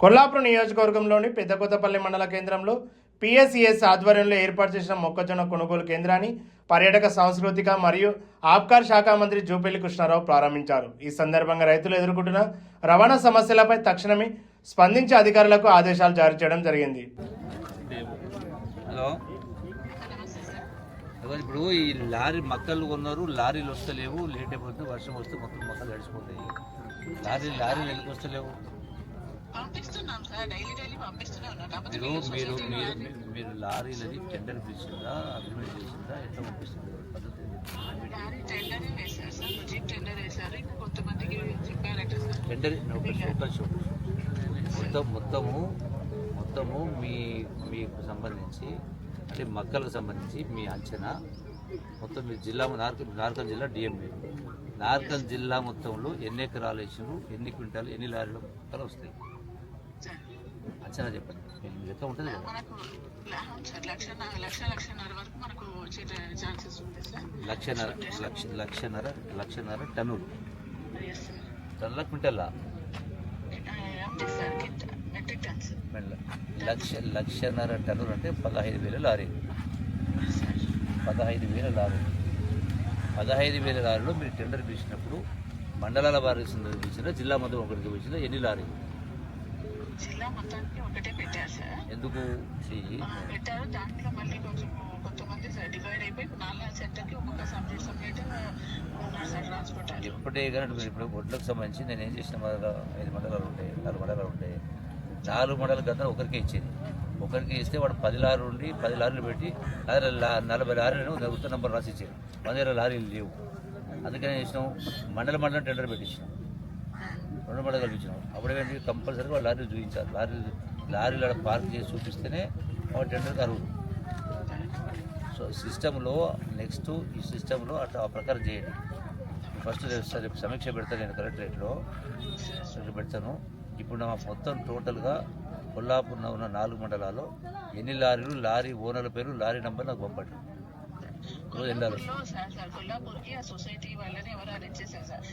కొల్లాపురం నియోజకవర్గంలోని పెద్దకొత్తపల్లి మండల కేంద్రంలో పిఎస్సిఎస్ ఆధ్వర్యంలో ఏర్పాటు చేసిన మొక్కజొన్న కొనుగోలు కేంద్రాన్ని పర్యాటక సాంస్కృతిక మరియు ఆబ్కార్ శాఖ మంత్రి జూపల్లి కృష్ణారావు ప్రారంభించారు. ఈ సందర్భంగా రైతులు ఎదుర్కొంటున్న రవాణా సమస్యలపై తక్షణమే స్పందించి అధికారులకు ఆదేశాలు జారీ చేయడం జరిగింది. ఇప్పుడు ఈ లారీ మక్కలు కొన్నారు, లారీలు వస్తలేవు, లేట్ అయిపోతుంది, వర్షం వస్తే మొత్తం మొక్కలు గడిచిపోతాయి. లారీలు ఎందుకు వస్తలేవు? మీరు లారీలని టెండర్ పిలిచిందా, అగ్రిమెంట్ చేసిందా, ఎట్లా పంపిస్తుంది పద్ధతి? టెండర్ మొత్తము మీకు సంబంధించి అంటే మక్కలకు సంబంధించి మీ అంచనా మొత్తం మీ జిల్లా నార్కల్ జిల్లా డిఎంఏ నార్కల్ జిల్లా మొత్తంలో ఎన్ని ఎకరాలు వేసినారు, ఎన్ని క్వింటాలు, ఎన్ని లారీలు మొక్కలు వస్తాయి అంచనా చెప్పండి. లెక్క ఉంటుంది కదా. లక్షన్నర టన్నులు, టన్నుల క్వింటల్లా లక్షన్నర టన్నులు అంటే 15,000 లారీలు. 15,000 లారీలు 15,000 లారీలో మీరు టెండర్ పిలిచినప్పుడు మండలాల వారి పిలిచినా, జిల్లా మొత్తం ఒకరికి పిలిచినా ఎన్ని లారీలు? జిల్లా మొత్తానికి ఒకటే పెట్టారు సార్. ఎందుకు పెట్టారు? దాంట్లో మళ్ళీ కొంతమంది డివైడ్ అయిపోయి 4 సెంటర్కి ఒక్కొక్క సబ్జెక్ట్ ట్రాన్స్పోర్ట్. ఎప్పుడే కానీ ఇప్పుడు ఒడ్లకు సంబంధించి నేను ఏం చేసిన 5 మండలాలు ఉంటాయి, 4 మండలాలు ఉంటాయి. 4 మండల గత ఒకరికే ఇచ్చేది. ఒకరికి ఇస్తే వాడు 10 లారీలు ఉండి 10 లారీలు పెట్టి 40 లారీలను ఉత్తర నంబర్ రాసి ఇచ్చేది. 100 లారీలు లేవు. అందుకని చేసినాం, మండలం టెండర్ పెట్టించినాం, 2 మండలు కల్పించినాం. అప్పుడేంటి కంపల్సరీగా వాళ్ళు లారీలు చూపించాలి. లారీలు పార్క్ చేసి చూపిస్తేనే వాళ్ళ టెండర్కి అర్హులు. సో సిస్టంలో నెక్స్ట్ ఈ సిస్టంలో అట్లా ఆ ప్రకారం చేయండి. ఫస్ట్ రేపు సమీక్ష పెడతాను, నేను కలెక్టరేట్లో పెడతాను. ఇప్పుడు నా మొత్తం టోటల్గా కొల్లాపూర్లో ఉన్న 4 మండలాల్లో ఎన్ని లారీలు, లారీ ఓనర్ల పేరు, లారీ నెంబర్ నాకు పంపండి. కొల్లాపూర్కి ఆ సొసైటీ వాళ్ళని ఎవరు అరేంజ్ చేశారు సార్?